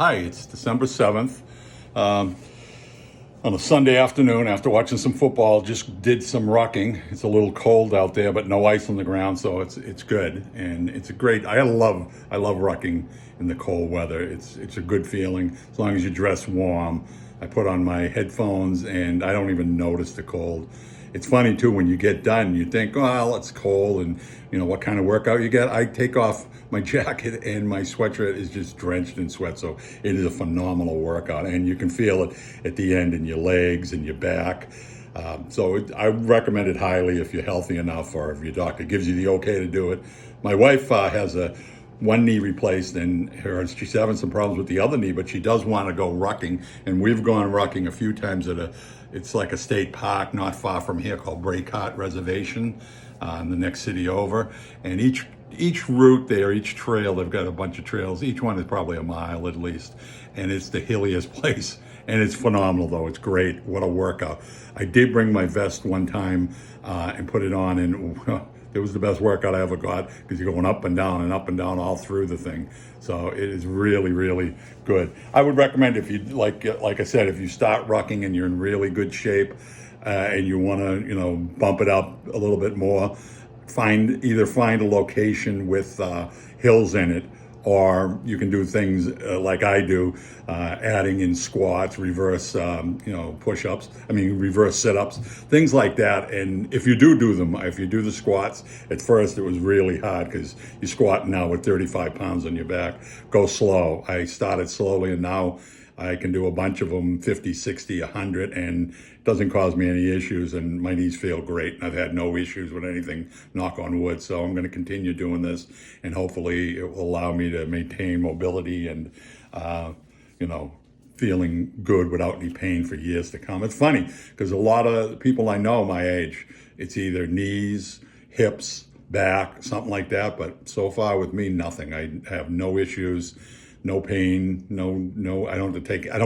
Hi, it's December 7th. Um, on a Sunday afternoon, after watching some football, just did some rucking. It's a little cold out there, but no ice on the ground, so it's good. And it's a great, I love rucking in the cold weather. It's a good feeling as long as you dress warm. I put on my headphones and I don't even notice the cold. It's funny too, when you get done, you think, well, it's cold and what kind of workout you get. I take off my jacket and my sweatshirt is just drenched in sweat. So it is a phenomenal workout and you can feel it at the end in your legs and your back. I recommend it highly if you're healthy enough or if your doctor gives you the okay to do it. My wife has one knee replaced and she's having some problems with the other knee, but she does want to go rucking. And we've gone rucking a few times it's like a state park not far from here called Breakheart Reservation in the next city over. And each route there, each trail, they've got a bunch of trails. Each one is probably a mile at least. And it's the hilliest place. And it's phenomenal though, it's great, what a workout. I did bring my vest one time and put it on and it was the best workout I ever got because you're going up and down all through the thing. So it is really, really good. I would recommend if you, like I said, if you start rucking and you're in really good shape and you want to, bump it up a little bit more, either find a location with hills in it, or you can do things like I do, adding in squats, reverse, push-ups, reverse sit-ups, things like that. And if you do them, if you do the squats, at first it was really hard because you're squatting now with 35 pounds on your back. Go slow. I started slowly and now I can do a bunch of them, 50, 60, 100, and it doesn't cause me any issues, and my knees feel great. I've had no issues with anything, knock on wood. So I'm going to continue doing this, and hopefully it will allow me to maintain mobility and, feeling good without any pain for years to come. It's funny, because a lot of people I know my age, it's either knees, hips, back, something like that. But so far with me, nothing. I have no issues. No pain, no. I don't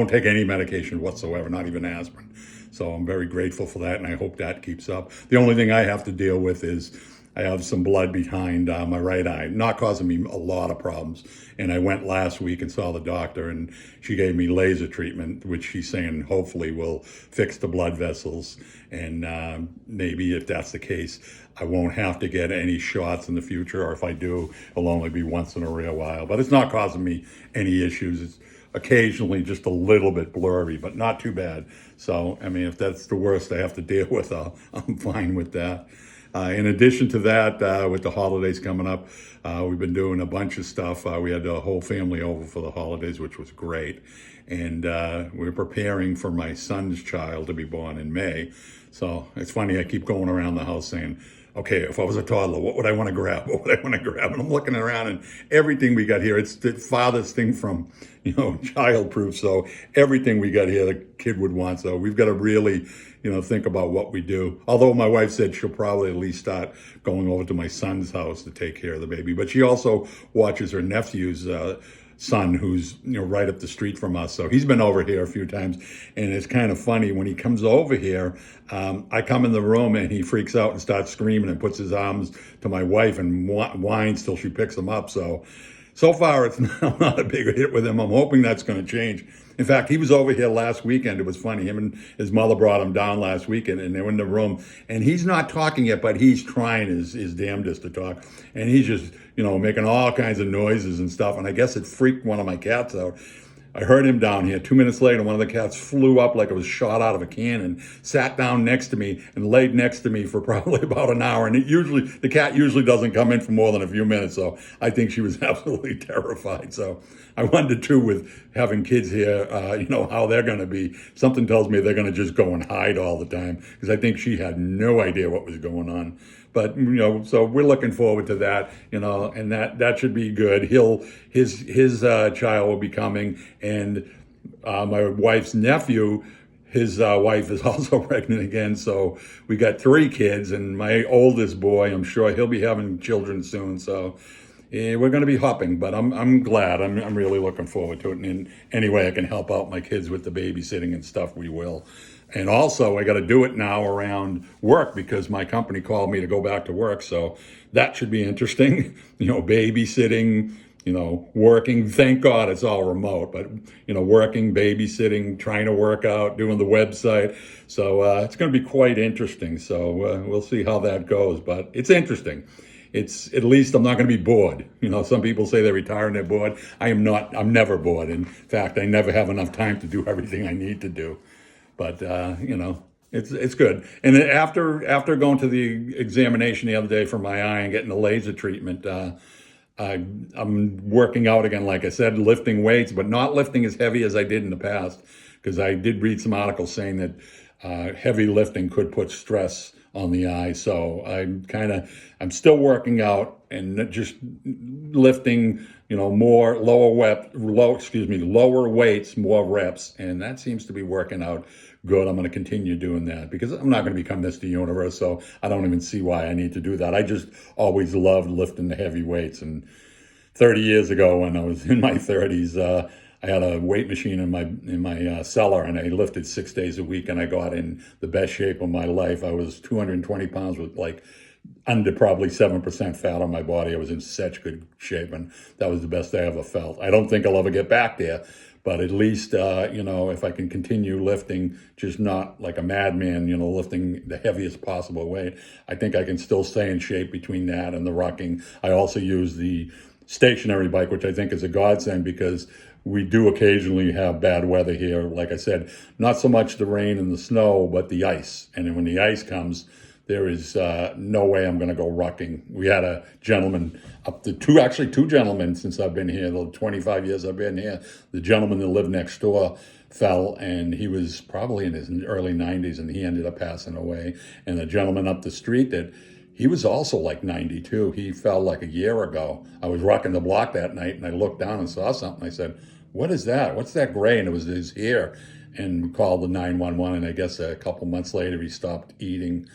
take any medication whatsoever, not even aspirin. So I'm very grateful for that, and I hope that keeps up. The only thing I have to deal with is I have some blood behind my right eye, not causing me a lot of problems. And I went last week and saw the doctor, and she gave me laser treatment, which she's saying hopefully will fix the blood vessels. And maybe if that's the case, I won't have to get any shots in the future, or if I do, it'll only be once in a real while. But it's not causing me any issues. It's occasionally just a little bit blurry, but not too bad. So, if that's the worst I have to deal with, I'm fine with that. In addition to that, with the holidays coming up, we've been doing a bunch of stuff. We had the whole family over for the holidays, which was great. And we're preparing for my son's child to be born in May. So it's funny, I keep going around the house saying, okay, if I was a toddler, what would I want to grab? What would I want to grab? And I'm looking around and everything we got here, it's the farthest thing from, child-proof. So everything we got here, the kid would want. So we've got to really, think about what we do. Although my wife said she'll probably at least start going over to my son's house to take care of the baby. But she also watches her nephew's son, who's right up the street from us. So he's been over here a few times, and it's kind of funny when he comes over here. I come in the room and he freaks out and starts screaming and puts his arms to my wife and whines till she picks him up. So far it's not a big hit with him. I'm hoping that's going to change. In fact, he was over here last weekend. It was funny. Him and his mother brought him down last weekend, and they were in the room. And he's not talking yet, but he's trying his damnedest to talk. And he's just, making all kinds of noises and stuff. And I guess it freaked one of my cats out. I heard him down here. 2 minutes later, one of the cats flew up like it was shot out of a cannon, sat down next to me and laid next to me for probably about an hour. And the cat usually doesn't come in for more than a few minutes. So I think she was absolutely terrified. So I wonder too, with having kids here, how they're going to be. Something tells me they're going to just go and hide all the time, because I think she had no idea what was going on. But, so we're looking forward to that, and that should be good. His child will be coming, and my wife's nephew, his wife is also pregnant again. So we got 3 kids, and my oldest boy, I'm sure he'll be having children soon. So we're going to be hopping, but I'm glad. I'm really looking forward to it. And in any way I can help out my kids with the babysitting and stuff, we will. And also, I got to do it now around work because my company called me to go back to work. So that should be interesting. Babysitting, working. Thank God it's all remote, but, working, babysitting, trying to work out, doing the website. So it's going to be quite interesting. So we'll see how that goes, but it's interesting. It's at least I'm not going to be bored. Some people say they retire and they're bored. I am not. I'm never bored. In fact, I never have enough time to do everything I need to do. But it's good. And then after going to the examination the other day for my eye and getting the laser treatment, I'm working out again, like I said, lifting weights, but not lifting as heavy as I did in the past, because I did read some articles saying that heavy lifting could put stress on the eye. So I'm still working out and just lifting, lower weights, more reps, and that seems to be working out good. I'm going to continue doing that because I'm not going to become Mr. Universe, so I don't even see why I need to do that. I just always loved lifting the heavy weights, and 30 years ago when I was in my 30s, I had a weight machine in my cellar, and I lifted 6 days a week, and I got in the best shape of my life. I was 220 pounds with under probably 7% fat on my body. I was in such good shape, and that was the best I ever felt. I don't think I'll ever get back there, but at least, if I can continue lifting, just not like a madman, lifting the heaviest possible weight, I think I can still stay in shape between that and the rucking. I also use the stationary bike, which I think is a godsend because we do occasionally have bad weather here. Like I said, not so much the rain and the snow, but the ice. And then when the ice comes, there is no way I'm going to go rucking. We had a gentleman, two gentlemen since I've been here, the 25 years I've been here. The gentleman that lived next door fell, and he was probably in his early 90s, and he ended up passing away. And the gentleman up the street he was also like 92. He fell like a year ago. I was rocking the block that night, and I looked down and saw something. I said, "What is that? What's that gray?" And it was his hair. And we called the 911, and I guess a couple months later, he stopped eating.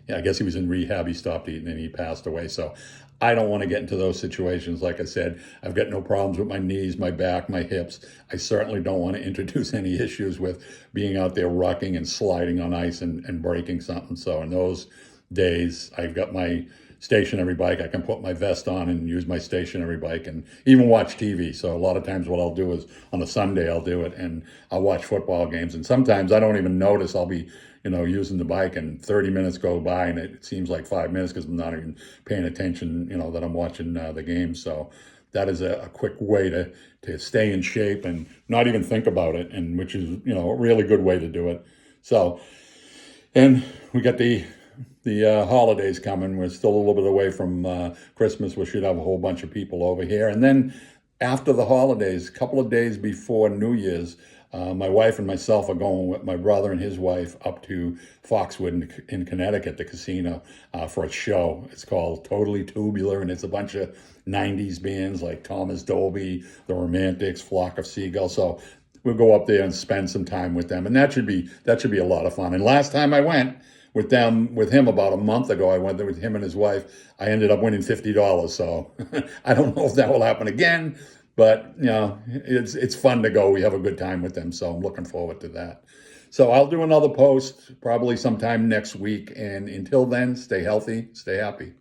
Yeah, I guess he was in rehab. He stopped eating, and he passed away. So I don't want to get into those situations. Like I said, I've got no problems with my knees, my back, my hips. I certainly don't want to introduce any issues with being out there rocking and sliding on ice and breaking something. So in those days, I've got my stationary bike. I can put my vest on and use my stationary bike and even watch TV. So a lot of times what I'll do is on a Sunday, I'll do it and I'll watch football games. And sometimes I don't even notice I'll be, using the bike and 30 minutes go by and it seems like 5 minutes because I'm not even paying attention, that I'm watching the game. So that is a quick way to stay in shape and not even think about it, and which is, a really good way to do it. So, and we got the holidays coming. We're still a little bit away from Christmas. We should have a whole bunch of people over here. And then after the holidays, a couple of days before New Year's, my wife and myself are going with my brother and his wife up to Foxwood in Connecticut, the casino, for a show. It's called Totally Tubular, and it's a bunch of 90s bands like Thomas Dolby, The Romantics, Flock of Seagulls. So we'll go up there and spend some time with them, and that should be a lot of fun. And last time I went with him about a month ago, I went there with him and his wife. I ended up winning $50. So I don't know if that will happen again, but it's fun to go. We have a good time with them, so I'm looking forward to that. So I'll do another post probably sometime next week, and until then, stay healthy, stay happy.